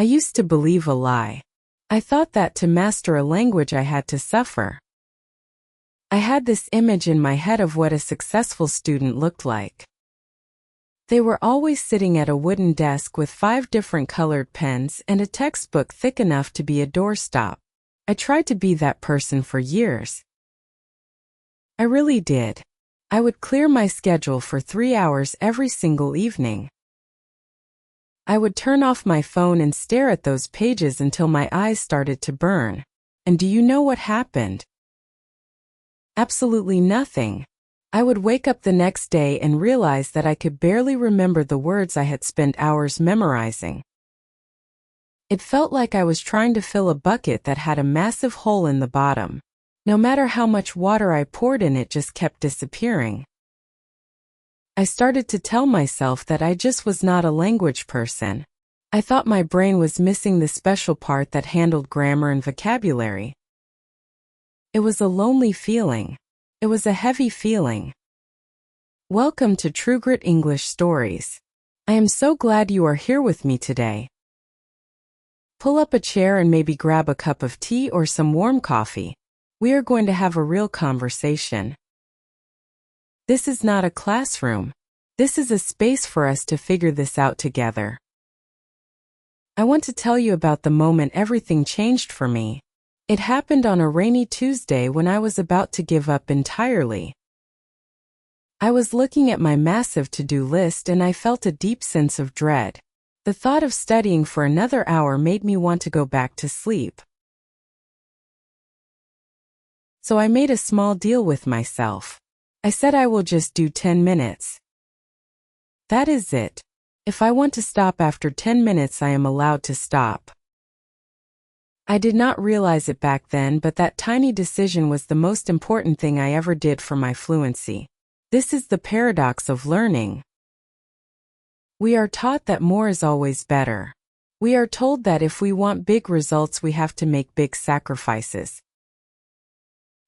I used to believe a lie. I thought that to master a language I had to suffer. I had this image in my head of what a successful student looked like. They were always sitting at a wooden desk with 5 different colored pens and a textbook thick enough to be a doorstop. I tried to be that person for years. I really did. I would clear my schedule for 3 hours every single evening. I would turn off my phone and stare at those pages until my eyes started to burn. And do you know what happened? Absolutely nothing. I would wake up the next day and realize that I could barely remember the words I had spent hours memorizing. It felt like I was trying to fill a bucket that had a massive hole in the bottom. No matter how much water I poured in, it just kept disappearing. I started to tell myself that I just was not a language person. I thought my brain was missing the special part that handled grammar and vocabulary. It was a lonely feeling. It was a heavy feeling. Welcome to True Grit English Stories. I am so glad you are here with me today. Pull up a chair and maybe grab a cup of tea or some warm coffee. We are going to have a real conversation. This is not a classroom. This is a space for us to figure this out together. I want to tell you about the moment everything changed for me. It happened on a rainy Tuesday when I was about to give up entirely. I was looking at my massive to-do list and I felt a deep sense of dread. The thought of studying for another hour made me want to go back to sleep. So I made a small deal with myself. I said I will just do 10 minutes. That is it. If I want to stop after 10 minutes, I am allowed to stop. I did not realize it back then, but that tiny decision was the most important thing I ever did for my fluency. This is the paradox of learning. We are taught that more is always better. We are told that if we want big results, we have to make big sacrifices.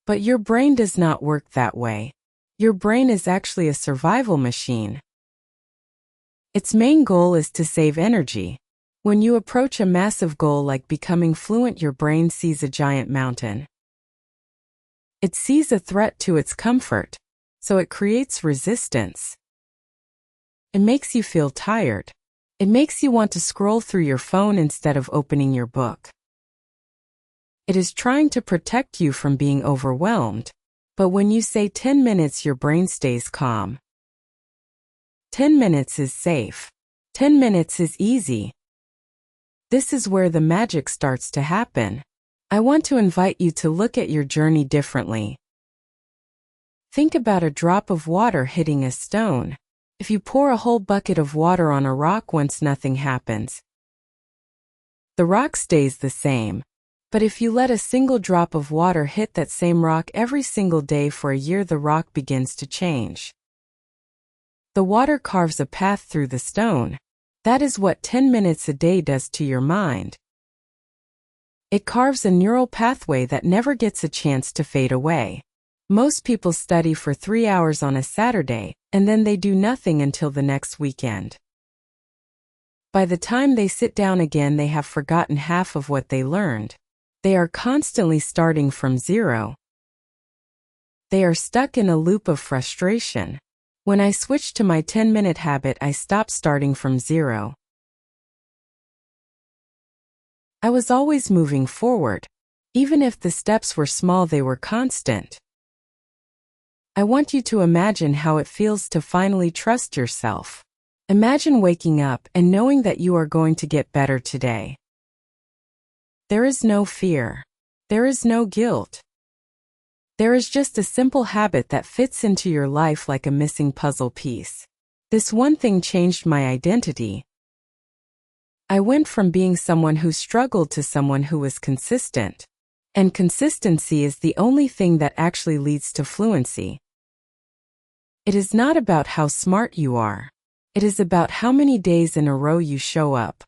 But your brain does not work that way. Your brain is actually a survival machine. Its main goal is to save energy. When you approach a massive goal like becoming fluent, your brain sees a giant mountain. It sees a threat to its comfort, so it creates resistance. It makes you feel tired. It makes you want to scroll through your phone instead of opening your book. It is trying to protect you from being overwhelmed. But when you say 10 minutes, your brain stays calm. 10 minutes is safe. 10 minutes is easy. This is where the magic starts to happen. I want to invite you to look at your journey differently. Think about a drop of water hitting a stone. If you pour a whole bucket of water on a rock once, nothing happens. The rock stays the same. But if you let a single drop of water hit that same rock every single day for a year, the rock begins to change. The water carves a path through the stone. That is what 10 minutes a day does to your mind. It carves a neural pathway that never gets a chance to fade away. Most people study for 3 hours on a Saturday, and then they do nothing until the next weekend. By the time they sit down again, they have forgotten half of what they learned. They are constantly starting from zero. They are stuck in a loop of frustration. When I switched to my 10-minute habit, I stopped starting from zero. I was always moving forward. Even if the steps were small, they were constant. I want you to imagine how it feels to finally trust yourself. Imagine waking up and knowing that you are going to get better today. There is no fear. There is no guilt. There is just a simple habit that fits into your life like a missing puzzle piece. This one thing changed my identity. I went from being someone who struggled to someone who was consistent. And consistency is the only thing that actually leads to fluency. It is not about how smart you are. It is about how many days in a row you show up.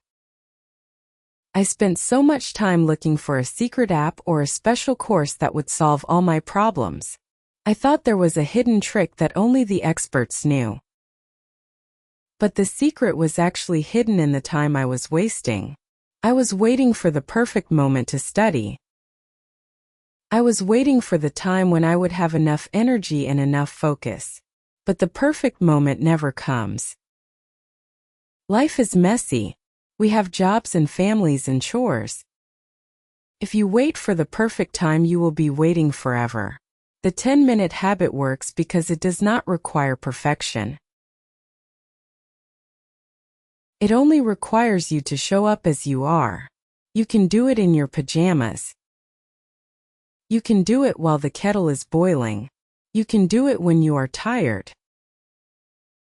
I spent so much time looking for a secret app or a special course that would solve all my problems. I thought there was a hidden trick that only the experts knew. But the secret was actually hidden in the time I was wasting. I was waiting for the perfect moment to study. I was waiting for the time when I would have enough energy and enough focus. But the perfect moment never comes. Life is messy. We have jobs and families and chores. If you wait for the perfect time, you will be waiting forever. The 10-minute habit works because it does not require perfection. It only requires you to show up as you are. You can do it in your pajamas. You can do it while the kettle is boiling. You can do it when you are tired.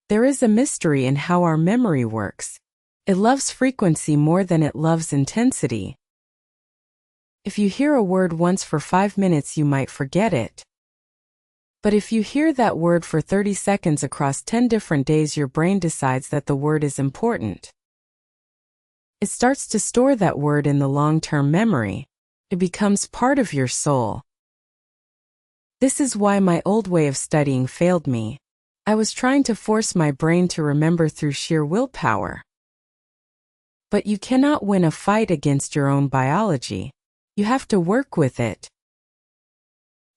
There is a mystery in how our memory works. It loves frequency more than it loves intensity. If you hear a word once for 5 minutes, you might forget it. But if you hear that word for 30 seconds across 10 different days, your brain decides that the word is important. It starts to store that word in the long-term memory. It becomes part of your soul. This is why my old way of studying failed me. I was trying to force my brain to remember through sheer willpower. But you cannot win a fight against your own biology. You have to work with it.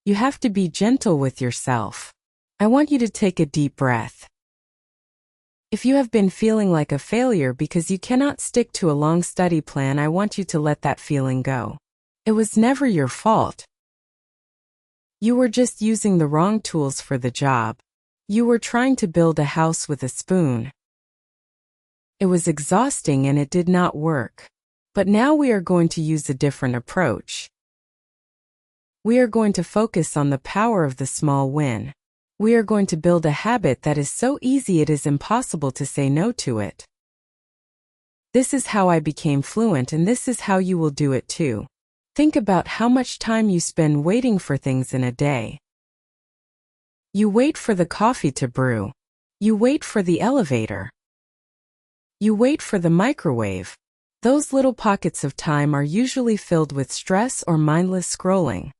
You have to be gentle with yourself. I want you to take a deep breath. If you have been feeling like a failure because you cannot stick to a long study plan, I want you to let that feeling go. It was never your fault. You were just using the wrong tools for the job. You were trying to build a house with a spoon. It was exhausting and it did not work. But now we are going to use a different approach. We are going to focus on the power of the small win. We are going to build a habit that is so easy it is impossible to say no to it. This is how I became fluent, and this is how you will do it too. Think about how much time you spend waiting for things in a day. You wait for the coffee to brew. You wait for the elevator. You wait for the microwave. Those little pockets of time are usually filled with stress or mindless scrolling.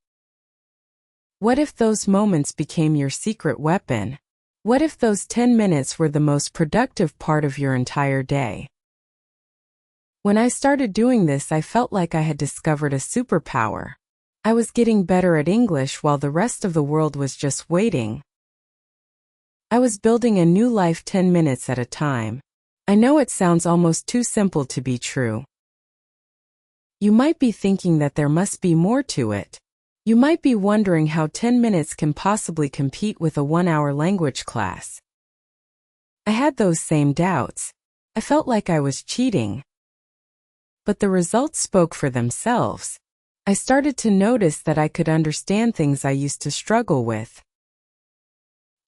What if those moments became your secret weapon? What if those 10 minutes were the most productive part of your entire day? When I started doing this, I felt like I had discovered a superpower. I was getting better at English while the rest of the world was just waiting. I was building a new life 10 minutes at a time. I know it sounds almost too simple to be true. You might be thinking that there must be more to it. You might be wondering how 10 minutes can possibly compete with a 1-hour language class. I had those same doubts. I felt like I was cheating. But the results spoke for themselves. I started to notice that I could understand things I used to struggle with.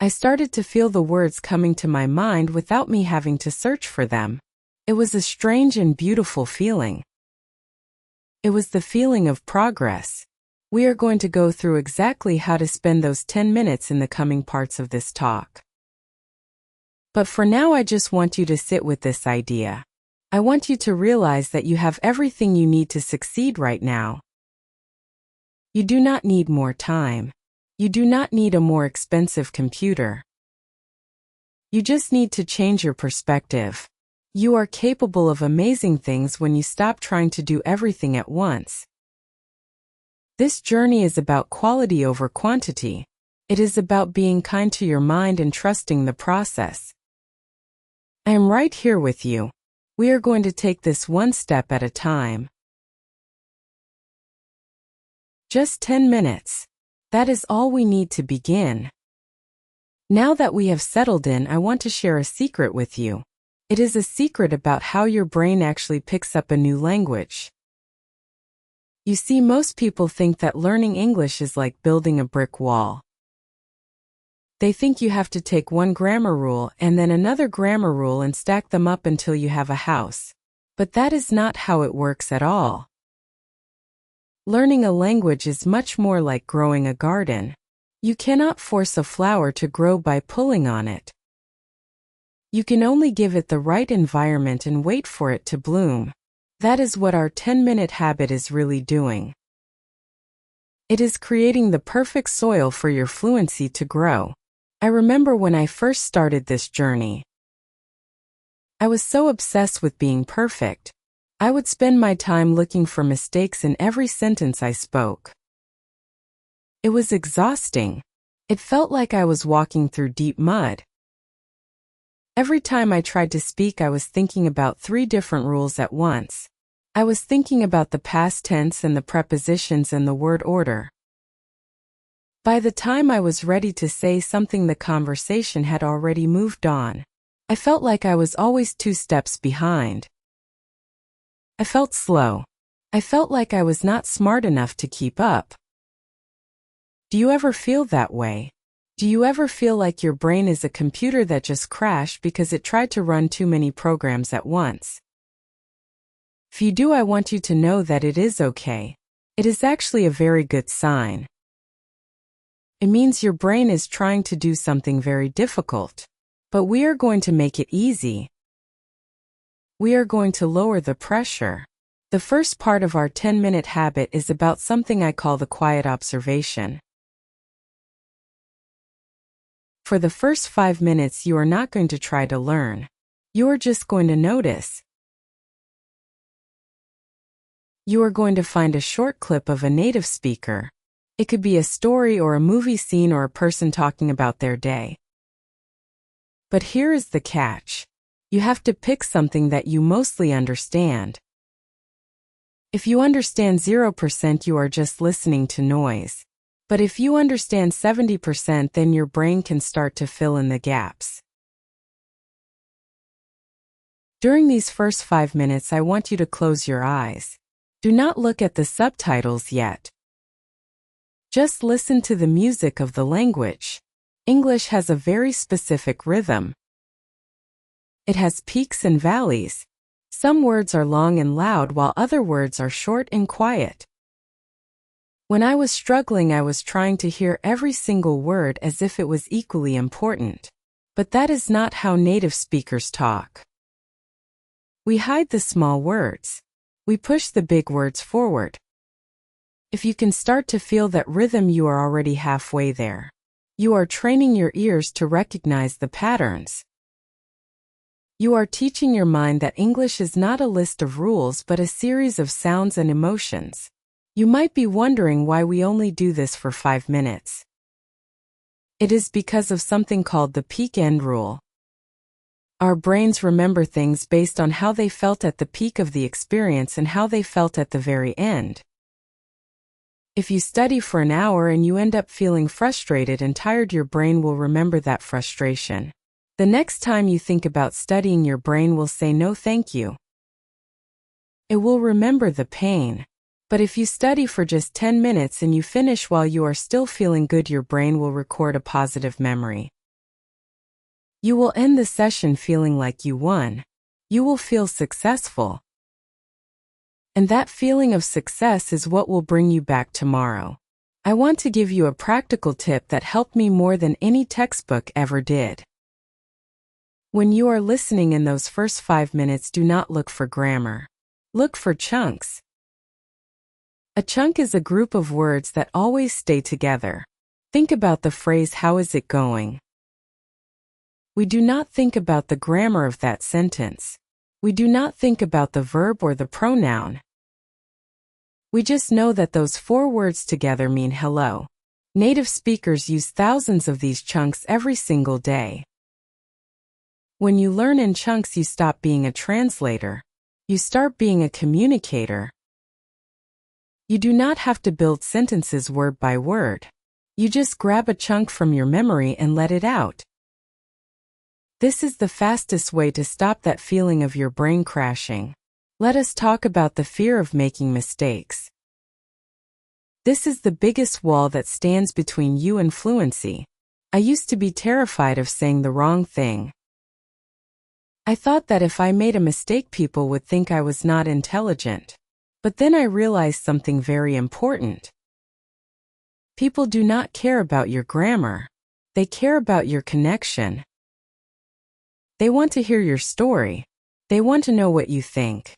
I started to feel the words coming to my mind without me having to search for them. It was a strange and beautiful feeling. It was the feeling of progress. We are going to go through exactly how to spend those 10 minutes in the coming parts of this talk. But for now, I just want you to sit with this idea. I want you to realize that you have everything you need to succeed right now. You do not need more time. You do not need a more expensive computer. You just need to change your perspective. You are capable of amazing things when you stop trying to do everything at once. This journey is about quality over quantity. It is about being kind to your mind and trusting the process. I am right here with you. We are going to take this one step at a time. Just 10 minutes. That is all we need to begin. Now that we have settled in, I want to share a secret with you. It is a secret about how your brain actually picks up a new language. You see, most people think that learning English is like building a brick wall. They think you have to take one grammar rule and then another grammar rule and stack them up until you have a house. But that is not how it works at all. Learning a language is much more like growing a garden. You cannot force a flower to grow by pulling on it. You can only give it the right environment and wait for it to bloom. That is what our 10-minute habit is really doing. It is creating the perfect soil for your fluency to grow. I remember when I first started this journey. I was so obsessed with being perfect. I would spend my time looking for mistakes in every sentence I spoke. It was exhausting. It felt like I was walking through deep mud. Every time I tried to speak, I was thinking about 3 different rules at once. I was thinking about the past tense and the prepositions and the word order. By the time I was ready to say something, the conversation had already moved on. I felt like I was always 2 steps behind. I felt slow. I felt like I was not smart enough to keep up. Do you ever feel that way? Do you ever feel like your brain is a computer that just crashed because it tried to run too many programs at once? If you do, I want you to know that it is okay. It is actually a very good sign. It means your brain is trying to do something very difficult. But we are going to make it easy. We are going to lower the pressure. The first part of our 10-minute habit is about something I call the quiet observation. For the first 5 minutes, you are not going to try to learn. You are just going to notice. You are going to find a short clip of a native speaker. It could be a story or a movie scene or a person talking about their day. But here is the catch. You have to pick something that you mostly understand. If you understand 0%, you are just listening to noise. But if you understand 70%, then your brain can start to fill in the gaps. During these first 5 minutes, I want you to close your eyes. Do not look at the subtitles yet. Just listen to the music of the language. English has a very specific rhythm. It has peaks and valleys. Some words are long and loud while other words are short and quiet. When I was struggling, I was trying to hear every single word as if it was equally important. But that is not how native speakers talk. We hide the small words. We push the big words forward. If you can start to feel that rhythm, you are already halfway there. You are training your ears to recognize the patterns. You are teaching your mind that English is not a list of rules but a series of sounds and emotions. You might be wondering why we only do this for 5 minutes. It is because of something called the peak-end rule. Our brains remember things based on how they felt at the peak of the experience and how they felt at the very end. If you study for an hour and you end up feeling frustrated and tired, your brain will remember that frustration. The next time you think about studying, your brain will say no thank you. It will remember the pain. But if you study for just 10 minutes and you finish while you are still feeling good, your brain will record a positive memory. You will end the session feeling like you won. You will feel successful. And that feeling of success is what will bring you back tomorrow. I want to give you a practical tip that helped me more than any textbook ever did. When you are listening in those first 5 minutes, do not look for grammar. Look for chunks. A chunk is a group of words that always stay together. Think about the phrase, "How is it going?" We do not think about the grammar of that sentence. We do not think about the verb or the pronoun. We just know that those 4 words together mean hello. Native speakers use thousands of these chunks every single day. When you learn in chunks, you stop being a translator. You start being a communicator. You do not have to build sentences word by word. You just grab a chunk from your memory and let it out. This is the fastest way to stop that feeling of your brain crashing. Let us talk about the fear of making mistakes. This is the biggest wall that stands between you and fluency. I used to be terrified of saying the wrong thing. I thought that if I made a mistake, people would think I was not intelligent. But then I realized something very important. People do not care about your grammar. They care about your connection. They want to hear your story. They want to know what you think.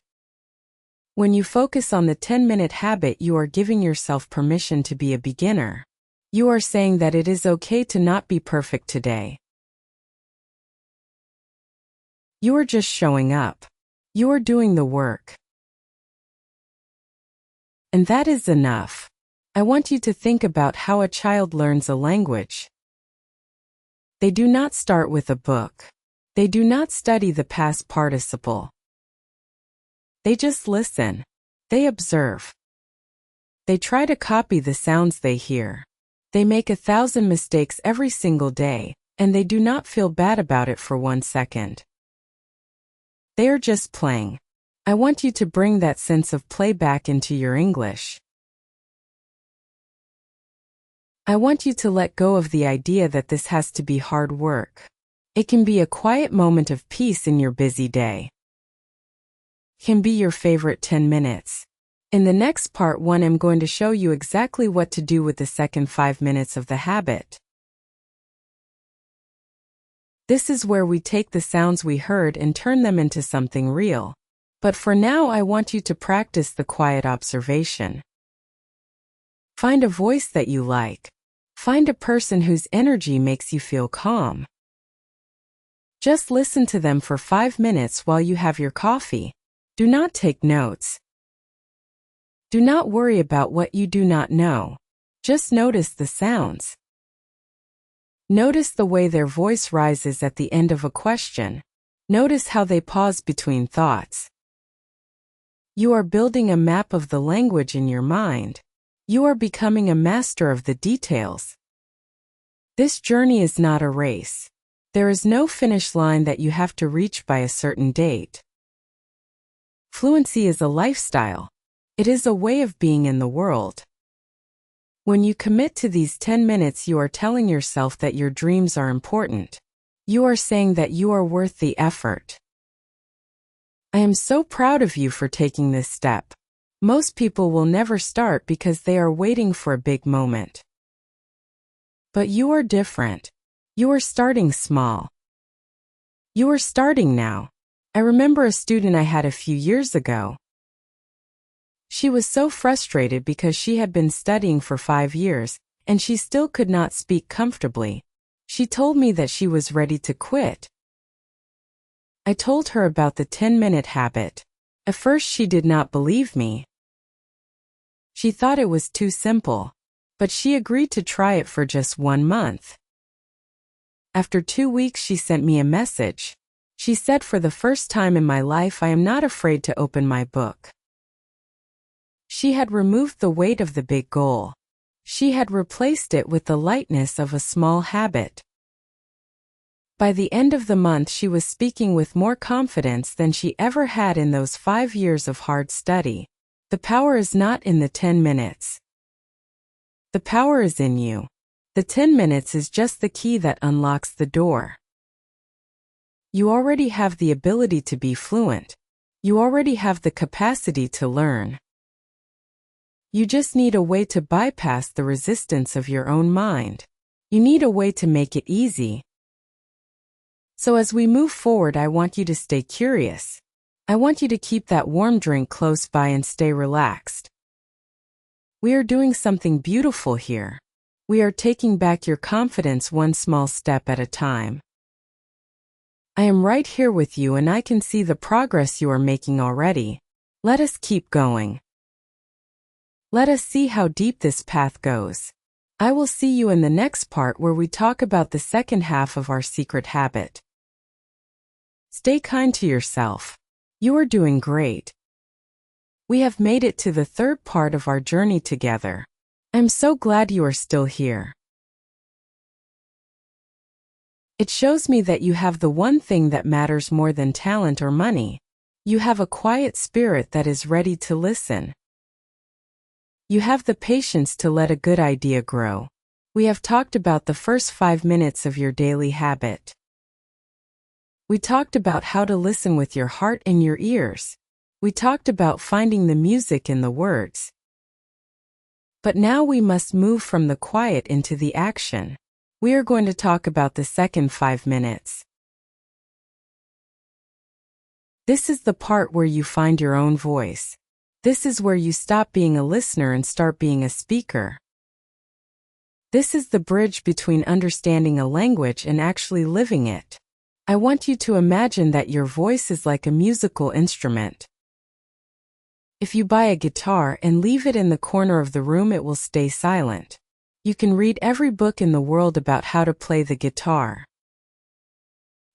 When you focus on the 10-minute habit, you are giving yourself permission to be a beginner. You are saying that it is okay to not be perfect today. You are just showing up. You are doing the work. And that is enough. I want you to think about how a child learns a language. They do not start with a book. They do not study the past participle. They just listen. They observe. They try to copy the sounds they hear. They make 1,000 mistakes every single day, and they do not feel bad about it for 1 second. They are just playing. I want you to bring that sense of play back into your English. I want you to let go of the idea that this has to be hard work. It can be a quiet moment of peace in your busy day. It can be your favorite 10 minutes. In the next part 1, I'm going to show you exactly what to do with the second 5 minutes of the habit. This is where we take the sounds we heard and turn them into something real. But for now, I want you to practice the quiet observation. Find a voice that you like. Find a person whose energy makes you feel calm. Just listen to them for 5 minutes while you have your coffee. Do not take notes. Do not worry about what you do not know. Just notice the sounds. Notice the way their voice rises at the end of a question. Notice how they pause between thoughts. You are building a map of the language in your mind. You are becoming a master of the details. This journey is not a race. There is no finish line that you have to reach by a certain date. Fluency is a lifestyle. It is a way of being in the world. When you commit to these 10 minutes, you are telling yourself that your dreams are important. You are saying that you are worth the effort. I am so proud of you for taking this step. Most people will never start because they are waiting for a big moment. But you are different. You are starting small. You are starting now. I remember a student I had a few years ago. She was so frustrated because she had been studying for 5 years, and she still could not speak comfortably. She told me that she was ready to quit. I told her about the 10-minute habit. At first she did not believe me. She thought it was too simple, but she agreed to try it for just 1 month. After 2 weeks she sent me a message. She said, "For the first time in my life I am not afraid to open my book." She had removed the weight of the big goal. She had replaced it with the lightness of a small habit. By the end of the month she was speaking with more confidence than she ever had in those 5 years of hard study. The power is not in the 10 minutes. The power is in you. The 10 minutes is just the key that unlocks the door. You already have the ability to be fluent. You already have the capacity to learn. You just need a way to bypass the resistance of your own mind. You need a way to make it easy. So as we move forward, I want you to stay curious. I want you to keep that warm drink close by and stay relaxed. We are doing something beautiful here. We are taking back your confidence one small step at a time. I am right here with you and I can see the progress you are making already. Let us keep going. Let us see how deep this path goes. I will see you in the next part where we talk about the second half of our secret habit. Stay kind to yourself. You are doing great. We have made it to the third part of our journey together. I'm so glad you are still here. It shows me that you have the one thing that matters more than talent or money. You have a quiet spirit that is ready to listen. You have the patience to let a good idea grow. We have talked about the first 5 minutes of your daily habit. We talked about how to listen with your heart and your ears. We talked about finding the music in the words. But now we must move from the quiet into the action. We are going to talk about the second 5 minutes. This is the part where you find your own voice. This is where you stop being a listener and start being a speaker. This is the bridge between understanding a language and actually living it. I want you to imagine that your voice is like a musical instrument. If you buy a guitar and leave it in the corner of the room, it will stay silent. You can read every book in the world about how to play the guitar.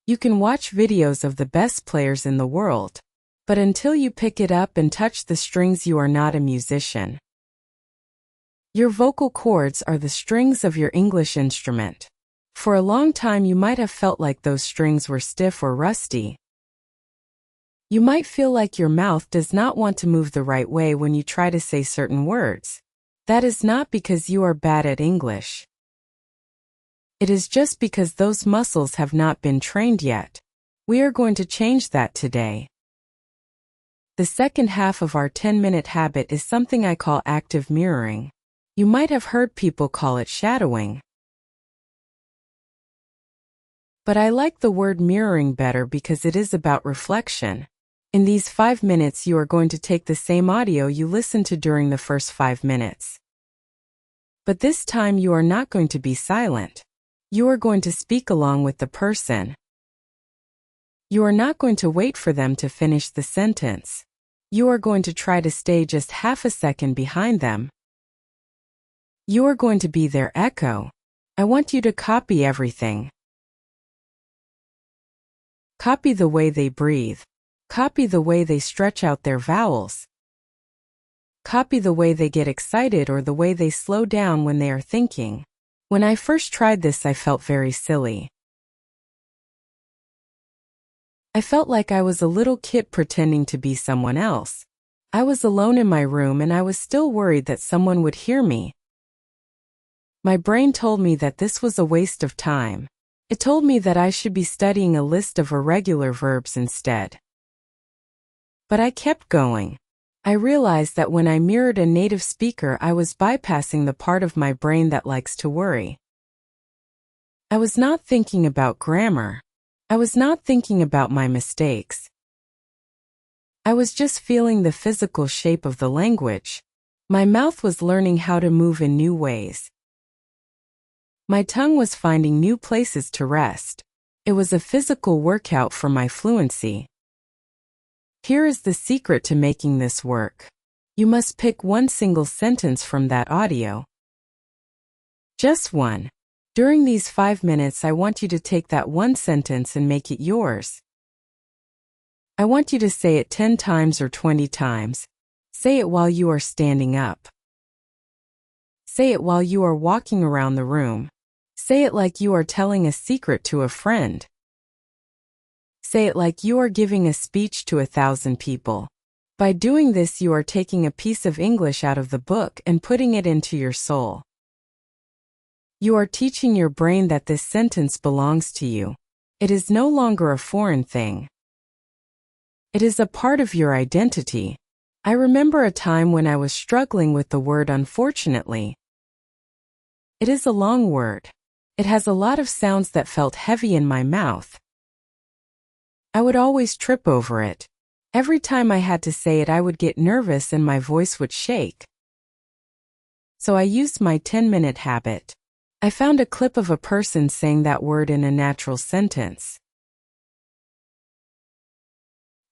You can watch videos of the best players in the world. But until you pick it up and touch the strings, you are not a musician. Your vocal cords are the strings of your English instrument. For a long time you might have felt like those strings were stiff or rusty. You might feel like your mouth does not want to move the right way when you try to say certain words. That is not because you are bad at English. It is just because those muscles have not been trained yet. We are going to change that today. The second half of our 10-minute habit is something I call active mirroring. You might have heard people call it shadowing. But I like the word mirroring better because it is about reflection. In these 5 minutes, you are going to take the same audio you listened to during the first 5 minutes. But this time you are not going to be silent. You are going to speak along with the person. You are not going to wait for them to finish the sentence. You are going to try to stay just half a second behind them. You are going to be their echo. I want you to copy everything. Copy the way they breathe. Copy the way they stretch out their vowels. Copy the way they get excited or the way they slow down when they are thinking. When I first tried this, I felt very silly. I felt like I was a little kid pretending to be someone else. I was alone in my room and I was still worried that someone would hear me. My brain told me that this was a waste of time. It told me that I should be studying a list of irregular verbs instead. But I kept going. I realized that when I mirrored a native speaker, I was bypassing the part of my brain that likes to worry. I was not thinking about grammar. I was not thinking about my mistakes. I was just feeling the physical shape of the language. My mouth was learning how to move in new ways. My tongue was finding new places to rest. It was a physical workout for my fluency. Here is the secret to making this work. You must pick one single sentence from that audio. Just one. During these 5 minutes, I want you to take that one sentence and make it yours. I want you to say it 10 times or 20 times. Say it while you are standing up. Say it while you are walking around the room. Say it like you are telling a secret to a friend. Say it like you are giving a speech to 1,000 people. By doing this, you are taking a piece of English out of the book and putting it into your soul. You are teaching your brain that this sentence belongs to you. It is no longer a foreign thing. It is a part of your identity. I remember a time when I was struggling with the word unfortunately. It is a long word. It has a lot of sounds that felt heavy in my mouth. I would always trip over it. Every time I had to say it, I would get nervous and my voice would shake. So I used my 10-minute habit. I found a clip of a person saying that word in a natural sentence.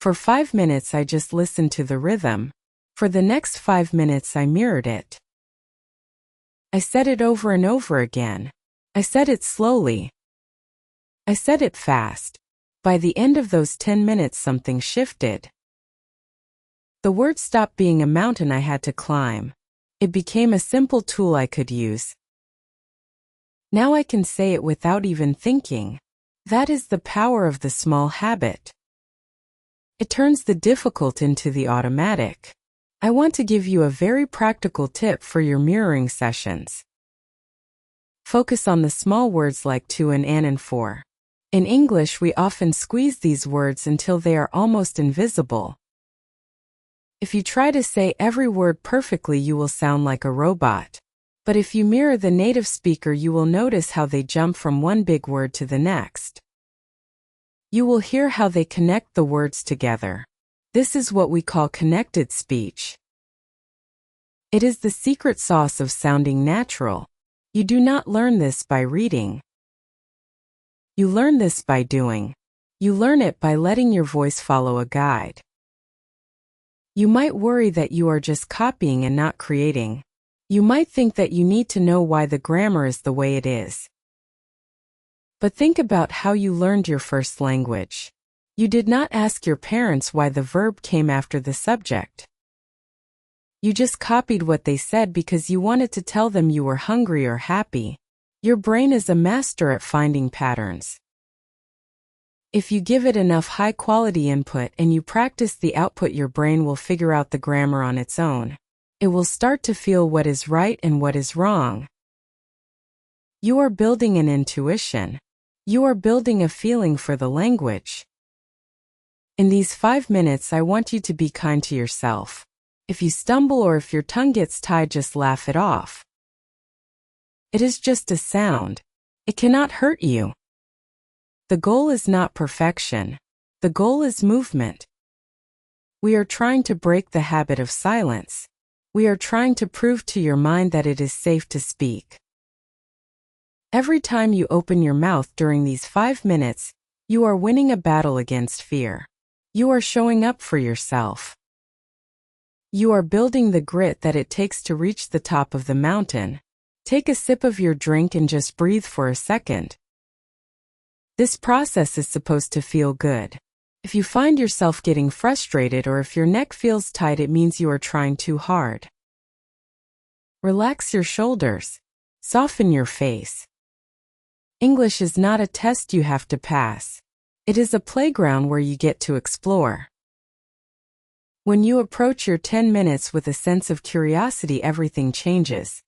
For 5 minutes, I just listened to the rhythm. For the next 5 minutes, I mirrored it. I said it over and over again. I said it slowly. I said it fast. By the end of those 10 minutes, something shifted. The word stopped being a mountain I had to climb. It became a simple tool I could use. Now I can say it without even thinking. That is the power of the small habit. It turns the difficult into the automatic. I want to give you a very practical tip for your mirroring sessions. Focus on the small words like to and for. In English, we often squeeze these words until they are almost invisible. If you try to say every word perfectly, you will sound like a robot. But if you mirror the native speaker, you will notice how they jump from one big word to the next. You will hear how they connect the words together. This is what we call connected speech. It is the secret sauce of sounding natural. You do not learn this by reading. You learn this by doing. You learn it by letting your voice follow a guide. You might worry that you are just copying and not creating. You might think that you need to know why the grammar is the way it is. But think about how you learned your first language. You did not ask your parents why the verb came after the subject. You just copied what they said because you wanted to tell them you were hungry or happy. Your brain is a master at finding patterns. If you give it enough high-quality input and you practice the output, your brain will figure out the grammar on its own. It will start to feel what is right and what is wrong. You are building an intuition. You are building a feeling for the language. In these 5 minutes, I want you to be kind to yourself. If you stumble or if your tongue gets tied, just laugh it off. It is just a sound. It cannot hurt you. The goal is not perfection. The goal is movement. We are trying to break the habit of silence. We are trying to prove to your mind that it is safe to speak. Every time you open your mouth during these 5 minutes, you are winning a battle against fear. You are showing up for yourself. You are building the grit that it takes to reach the top of the mountain. Take a sip of your drink and just breathe for a second. This process is supposed to feel good. If you find yourself getting frustrated or if your neck feels tight, it means you are trying too hard. Relax your shoulders. Soften your face. English is not a test you have to pass. It is a playground where you get to explore. When you approach your 10 minutes with a sense of curiosity, everything changes.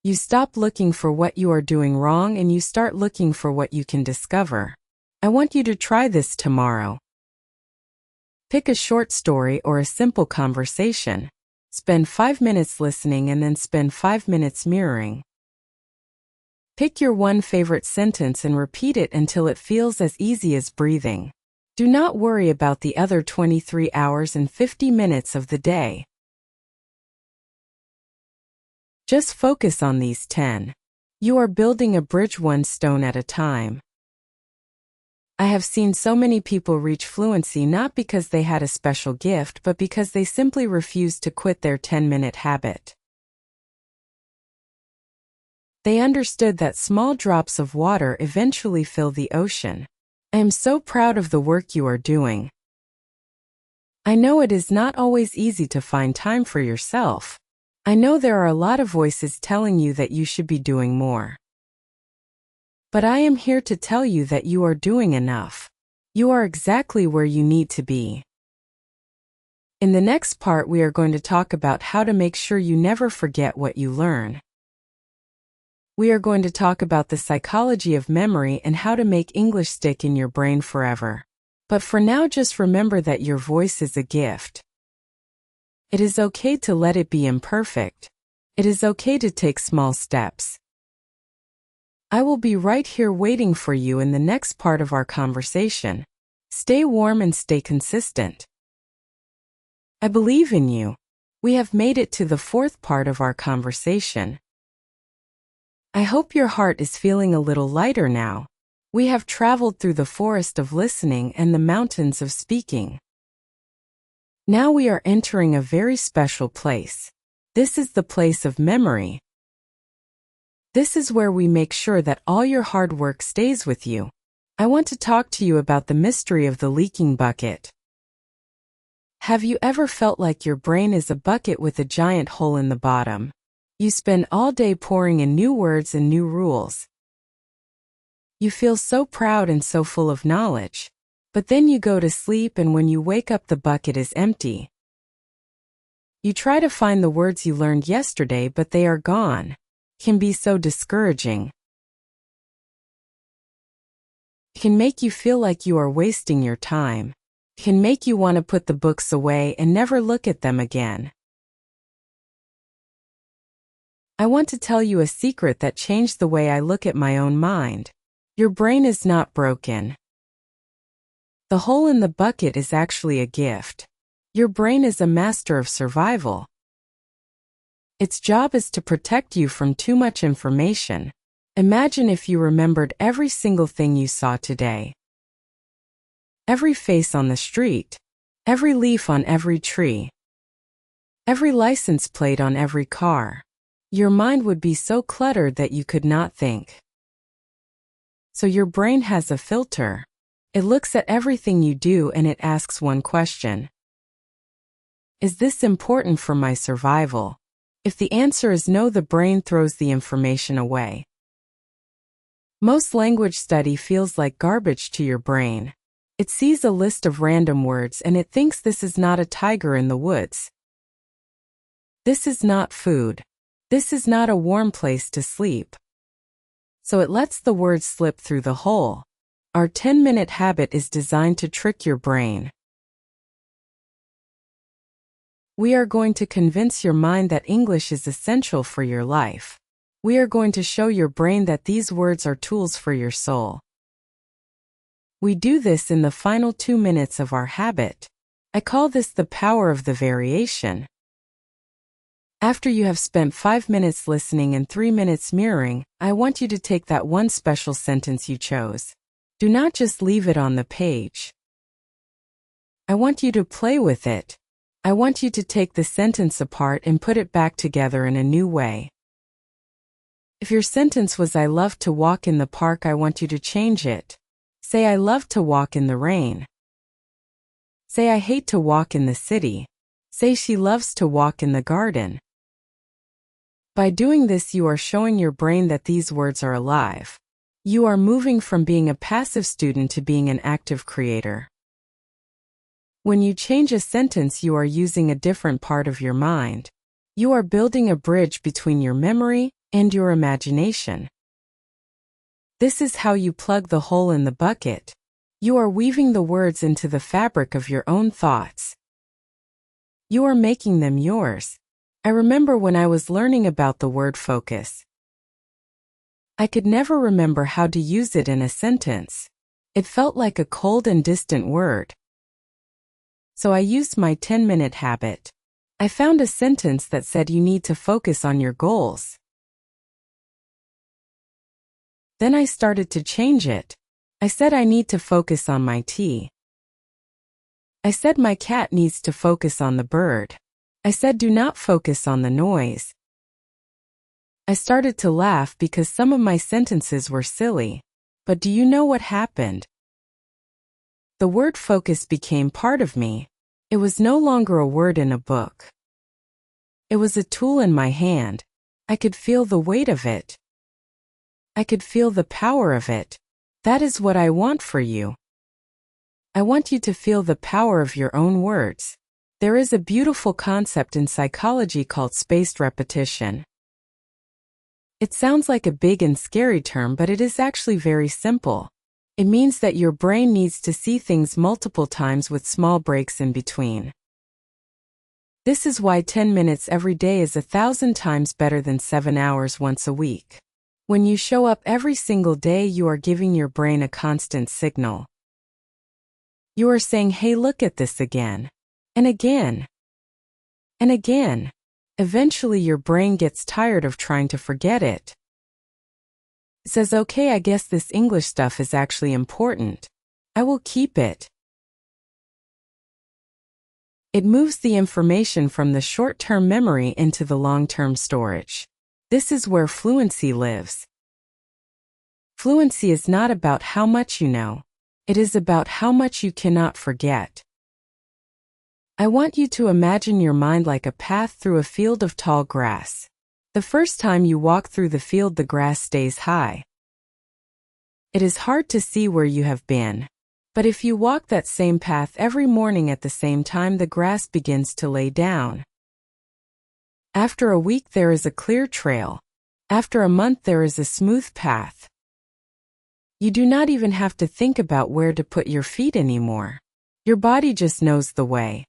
You stop looking for what you are doing wrong and you start looking for what you can discover. I want you to try this tomorrow. Pick a short story or a simple conversation. Spend 5 minutes listening and then spend 5 minutes mirroring. Pick your one favorite sentence and repeat it until it feels as easy as breathing. Do not worry about the other 23 hours and 50 minutes of the day. Just focus on these 10. You are building a bridge one stone at a time. I have seen so many people reach fluency not because they had a special gift but because they simply refused to quit their 10-minute habit. They understood that small drops of water eventually fill the ocean. I am so proud of the work you are doing. I know it is not always easy to find time for yourself. I know there are a lot of voices telling you that you should be doing more. But I am here to tell you that you are doing enough. You are exactly where you need to be. In the next part, we are going to talk about how to make sure you never forget what you learn. We are going to talk about the psychology of memory and how to make English stick in your brain forever. But for now, just remember that your voice is a gift. It is okay to let it be imperfect. It is okay to take small steps. I will be right here waiting for you in the next part of our conversation. Stay warm and stay consistent. I believe in you. We have made it to the 4th part of our conversation. I hope your heart is feeling a little lighter now. We have traveled through the forest of listening and the mountains of speaking. Now we are entering a very special place. This is the place of memory. This is where we make sure that all your hard work stays with you. I want to talk to you about the mystery of the leaking bucket. Have you ever felt like your brain is a bucket with a giant hole in the bottom? You spend all day pouring in new words and new rules. You feel so proud and so full of knowledge. But then you go to sleep and when you wake up, the bucket is empty. You try to find the words you learned yesterday, but they are gone. It can be so discouraging. It can make you feel like you are wasting your time. It can make you want to put the books away and never look at them again. I want to tell you a secret that changed the way I look at my own mind. Your brain is not broken. The hole in the bucket is actually a gift. Your brain is a master of survival. Its job is to protect you from too much information. Imagine if you remembered every single thing you saw today. Every face on the street. every leaf on every tree, every license plate on every car. Your mind would be so cluttered that you could not think. So your brain has a filter. It looks at everything you do and it asks one question. Is this important for my survival? If the answer is no, the brain throws the information away. Most language study feels like garbage to your brain. It sees a list of random words and it thinks this is not a tiger in the woods. This is not food. This is not a warm place to sleep. So it lets the words slip through the hole. Our 10-minute habit is designed to trick your brain. We are going to convince your mind that English is essential for your life. We are going to show your brain that these words are tools for your soul. We do this in the final 2 minutes of our habit. I call this the power of the variation. After you have spent 5 minutes listening and 3 minutes mirroring, I want you to take that one special sentence you chose. Do not just leave it on the page. I want you to play with it. I want you to take the sentence apart and put it back together in a new way. If your sentence was I love to walk in the park, I want you to change it. Say I love to walk in the rain. Say I hate to walk in the city. Say she loves to walk in the garden. By doing this, you are showing your brain that these words are alive. You are moving from being a passive student to being an active creator. When you change a sentence, you are using a different part of your mind. You are building a bridge between your memory and your imagination. This is how you plug the hole in the bucket. You are weaving the words into the fabric of your own thoughts. You are making them yours. I remember when I was learning about the word focus. I could never remember how to use it in a sentence. It felt like a cold and distant word. So I used my 10-minute habit. I found a sentence that said you need to focus on your goals. Then I started to change it. I said I need to focus on my tea. I said my cat needs to focus on the bird. I said do not focus on the noise. I started to laugh because some of my sentences were silly. But do you know what happened? The word focus became part of me. It was no longer a word in a book. It was a tool in my hand. I could feel the weight of it. I could feel the power of it. That is what I want for you. I want you to feel the power of your own words. There is a beautiful concept in psychology called spaced repetition. It sounds like a big and scary term, but it is actually very simple. It means that your brain needs to see things multiple times with small breaks in between. This is why 10 minutes every day is 1,000 times better than 7 hours once a week. When you show up every single day, you are giving your brain a constant signal. You are saying, hey, look at this again. And again. And again. Eventually your brain gets tired of trying to forget it. It says, okay, I guess this English stuff is actually important. I will keep it. It moves the information from the short-term memory into the long-term storage. This is where fluency lives. Fluency is not about how much you know. It is about how much you cannot forget. I want you to imagine your mind like a path through a field of tall grass. The first time you walk through the field, the grass stays high. It is hard to see where you have been. But if you walk that same path every morning at the same time, the grass begins to lay down. After a week, there is a clear trail. After a month, there is a smooth path. You do not even have to think about where to put your feet anymore. Your body just knows the way.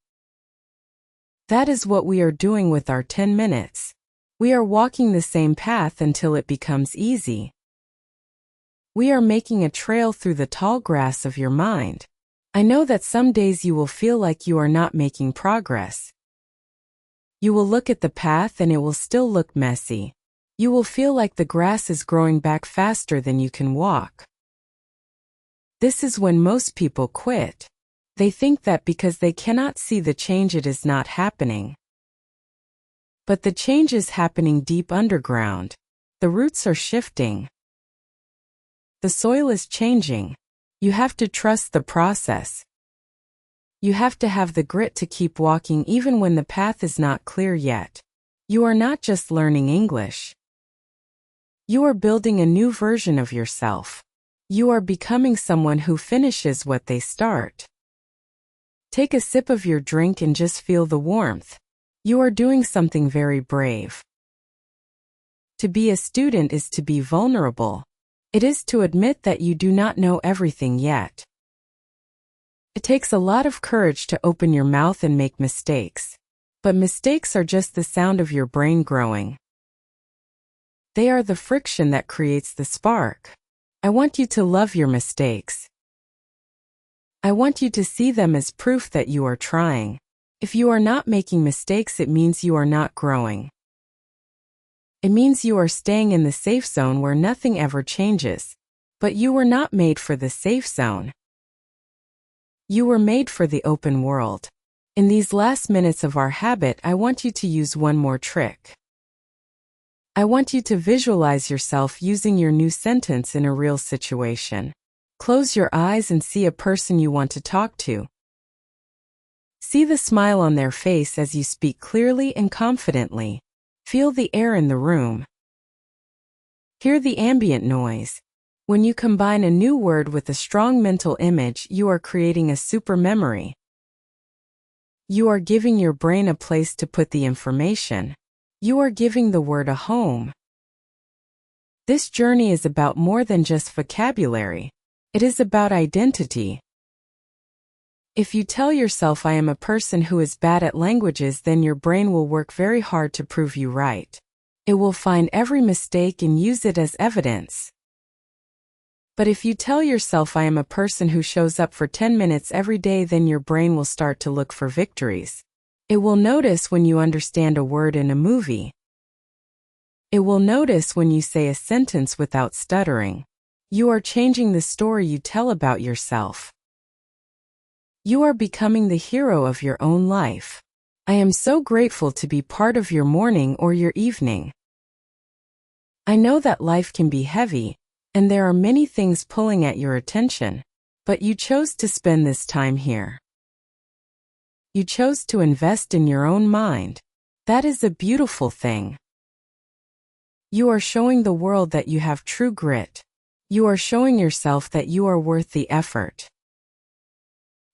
That is what we are doing with our 10 minutes. We are walking the same path until it becomes easy. We are making a trail through the tall grass of your mind. I know that some days you will feel like you are not making progress. You will look at the path and it will still look messy. You will feel like the grass is growing back faster than you can walk. This is when most people quit. They think that because they cannot see the change it is not happening. But the change is happening deep underground. The roots are shifting. The soil is changing. You have to trust the process. You have to have the grit to keep walking even when the path is not clear yet. You are not just learning English. You are building a new version of yourself. You are becoming someone who finishes what they start. Take a sip of your drink and just feel the warmth. You are doing something very brave. To be a student is to be vulnerable. It is to admit that you do not know everything yet. It takes a lot of courage to open your mouth and make mistakes. But mistakes are just the sound of your brain growing. They are the friction that creates the spark. I want you to love your mistakes. I want you to see them as proof that you are trying. If you are not making mistakes, it means you are not growing. It means you are staying in the safe zone where nothing ever changes. But you were not made for the safe zone. You were made for the open world. In these last minutes of our habit, I want you to use one more trick. I want you to visualize yourself using your new sentence in a real situation. Close your eyes and see a person you want to talk to. See the smile on their face as you speak clearly and confidently. Feel the air in the room. Hear the ambient noise. When you combine a new word with a strong mental image, you are creating a super memory. You are giving your brain a place to put the information. You are giving the word a home. This journey is about more than just vocabulary. It is about identity. If you tell yourself I am a person who is bad at languages, then your brain will work very hard to prove you right. It will find every mistake and use it as evidence. But if you tell yourself I am a person who shows up for 10 minutes every day, then your brain will start to look for victories. It will notice when you understand a word in a movie. It will notice when you say a sentence without stuttering. You are changing the story you tell about yourself. You are becoming the hero of your own life. I am so grateful to be part of your morning or your evening. I know that life can be heavy, and there are many things pulling at your attention, but you chose to spend this time here. You chose to invest in your own mind. That is a beautiful thing. You are showing the world that you have true grit. You are showing yourself that you are worth the effort.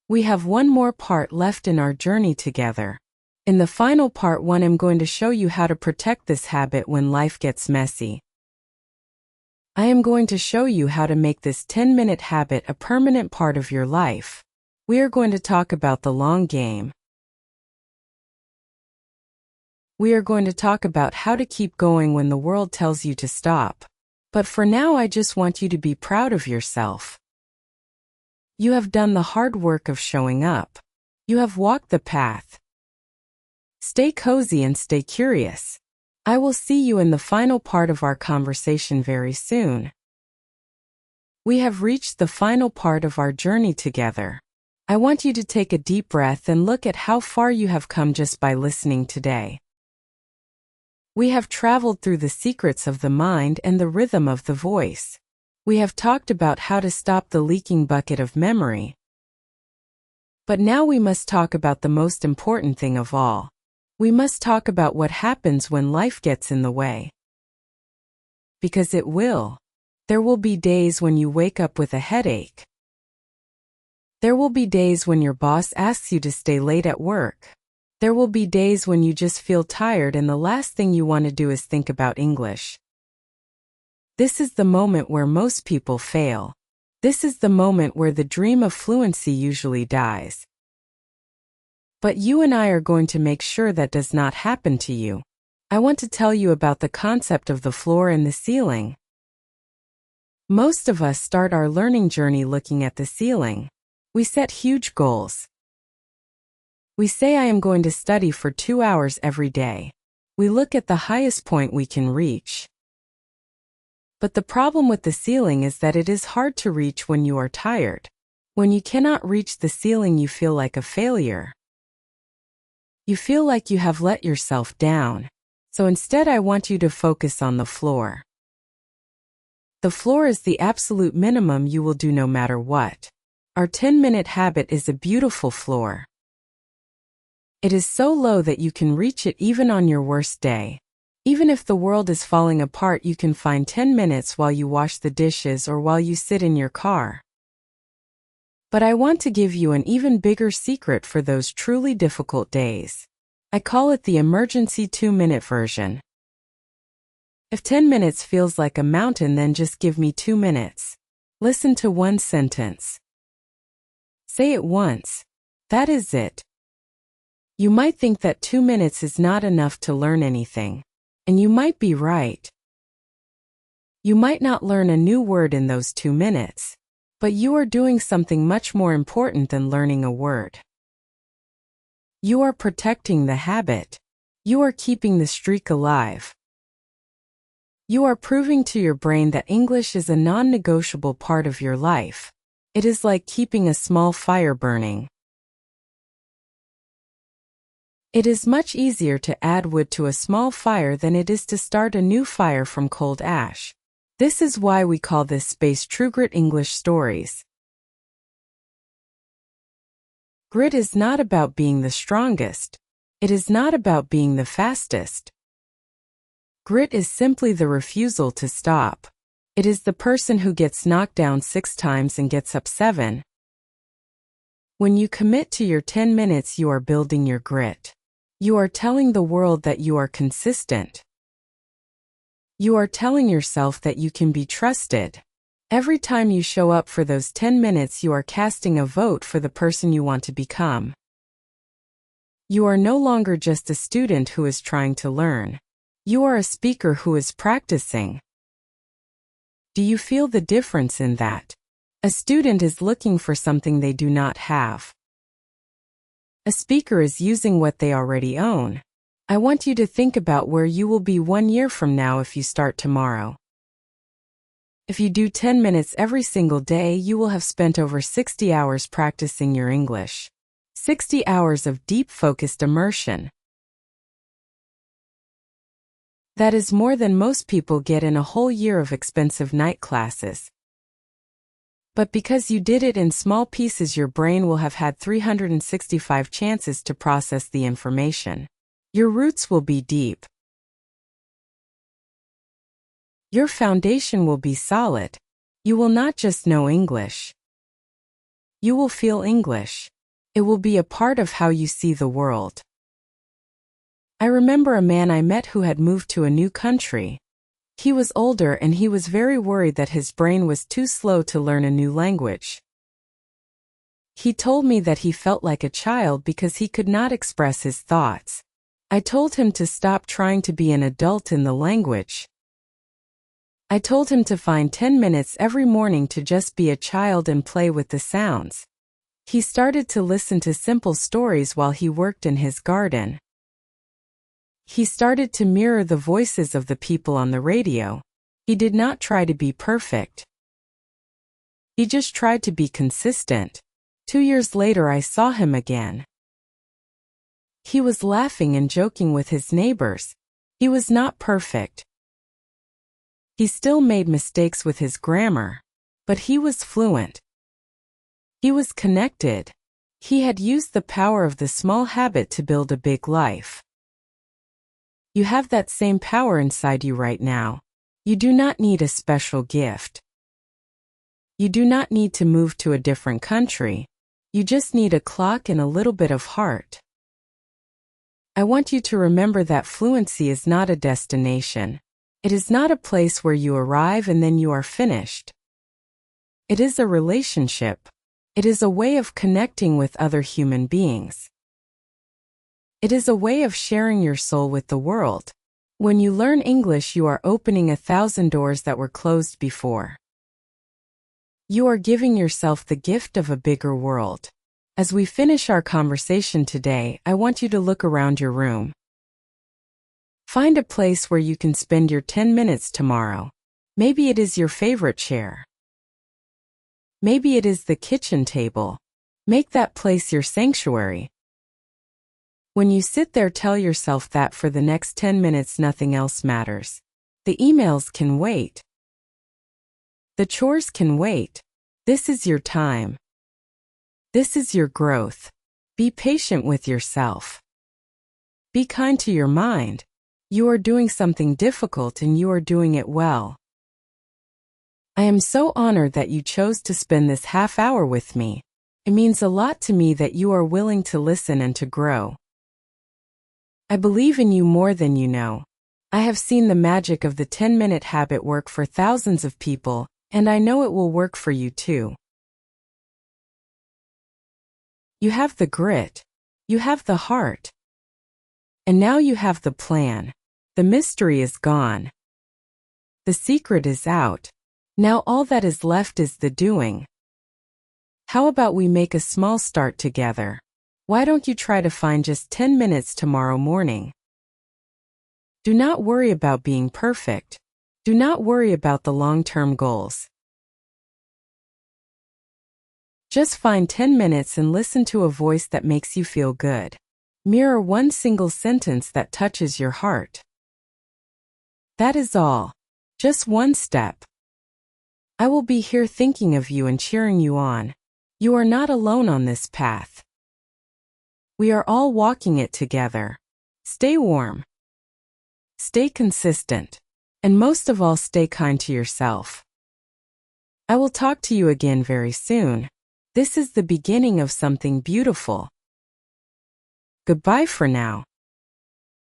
We have one more part left in our journey together. In the final part 1, I'm going to show you how to protect this habit when life gets messy. I am going to show you how to make this 10-minute habit a permanent part of your life. We are going to talk about the long game. We are going to talk about how to keep going when the world tells you to stop. But for now, I just want you to be proud of yourself. You have done the hard work of showing up. You have walked the path. Stay cozy and stay curious. I will see you in the final part of our conversation very soon. We have reached the final part of our journey together. I want you to take a deep breath and look at how far you have come just by listening today. We have traveled through the secrets of the mind and the rhythm of the voice. We have talked about how to stop the leaking bucket of memory. But now we must talk about the most important thing of all. We must talk about what happens when life gets in the way. Because it will. There will be days when you wake up with a headache. There will be days when your boss asks you to stay late at work. There will be days when you just feel tired and the last thing you want to do is think about English. This is the moment where most people fail. This is the moment where the dream of fluency usually dies. But you and I are going to make sure that does not happen to you. I want to tell you about the concept of the floor and the ceiling. Most of us start our learning journey looking at the ceiling. We set huge goals. We say I am going to study for 2 hours every day. We look at the highest point we can reach. But the problem with the ceiling is that it is hard to reach when you are tired. When you cannot reach the ceiling, you feel like a failure. You feel like you have let yourself down. So instead, I want you to focus on the floor. The floor is the absolute minimum you will do no matter what. Our 10-minute habit is a beautiful floor. It is so low that you can reach it even on your worst day. Even if the world is falling apart, you can find 10 minutes while you wash the dishes or while you sit in your car. But I want to give you an even bigger secret for those truly difficult days. I call it the emergency 2-minute version. If 10 minutes feels like a mountain, then just give me 2 minutes. Listen to one sentence. Say it once. That is it. You might think that 2 minutes is not enough to learn anything. And you might be right. You might not learn a new word in those 2 minutes, but you are doing something much more important than learning a word. You are protecting the habit. You are keeping the streak alive. You are proving to your brain that English is a non-negotiable part of your life. It is like keeping a small fire burning. It is much easier to add wood to a small fire than it is to start a new fire from cold ash. This is why we call this space True Grit English Stories. Grit is not about being the strongest. It is not about being the fastest. Grit is simply the refusal to stop. It is the person who gets knocked down 6 times and gets up 7. When you commit to your 10 minutes, you are building your grit. You are telling the world that you are consistent. You are telling yourself that you can be trusted. Every time you show up for those 10 minutes, you are casting a vote for the person you want to become. You are no longer just a student who is trying to learn. You are a speaker who is practicing. Do you feel the difference in that? A student is looking for something they do not have. A speaker is using what they already own. I want you to think about where you will be 1 year from now if you start tomorrow. If you do 10 minutes every single day, you will have spent over 60 hours practicing your English. 60 hours of deep focused immersion. That is more than most people get in a whole year of expensive night classes. But because you did it in small pieces, your brain will have had 365 chances to process the information. Your roots will be deep. Your foundation will be solid. You will not just know English. You will feel English. It will be a part of how you see the world. I remember a man I met who had moved to a new country. He was older and he was very worried that his brain was too slow to learn a new language. He told me that he felt like a child because he could not express his thoughts. I told him to stop trying to be an adult in the language. I told him to find 10 minutes every morning to just be a child and play with the sounds. He started to listen to simple stories while he worked in his garden. He started to mirror the voices of the people on the radio. He did not try to be perfect. He just tried to be consistent. 2 years later, I saw him again. He was laughing and joking with his neighbors. He was not perfect. He still made mistakes with his grammar, but he was fluent. He was connected. He had used the power of the small habit to build a big life. You have that same power inside you right now. You do not need a special gift. You do not need to move to a different country. You just need a clock and a little bit of heart. I want you to remember that fluency is not a destination. It is not a place where you arrive and then you are finished. It is a relationship. It is a way of connecting with other human beings. It is a way of sharing your soul with the world. When you learn English, you are opening 1,000 doors that were closed before. You are giving yourself the gift of a bigger world. As we finish our conversation today, I want you to look around your room. Find a place where you can spend your 10 minutes tomorrow. Maybe it is your favorite chair. Maybe it is the kitchen table. Make that place your sanctuary. When you sit there, tell yourself that for the next 10 minutes nothing else matters. The emails can wait. The chores can wait. This is your time. This is your growth. Be patient with yourself. Be kind to your mind. You are doing something difficult and you are doing it well. I am so honored that you chose to spend this half hour with me. It means a lot to me that you are willing to listen and to grow. I believe in you more than you know. I have seen the magic of the 10-minute habit work for thousands of people, and I know it will work for you too. You have the grit. You have the heart. And now you have the plan. The mystery is gone. The secret is out. Now all that is left is the doing. How about we make a small start together? Why don't you try to find just 10 minutes tomorrow morning? Do not worry about being perfect. Do not worry about the long-term goals. Just find 10 minutes and listen to a voice that makes you feel good. Mirror one single sentence that touches your heart. That is all. Just one step. I will be here thinking of you and cheering you on. You are not alone on this path. We are all walking it together. Stay warm. Stay consistent. And most of all, stay kind to yourself. I will talk to you again very soon. This is the beginning of something beautiful. Goodbye for now.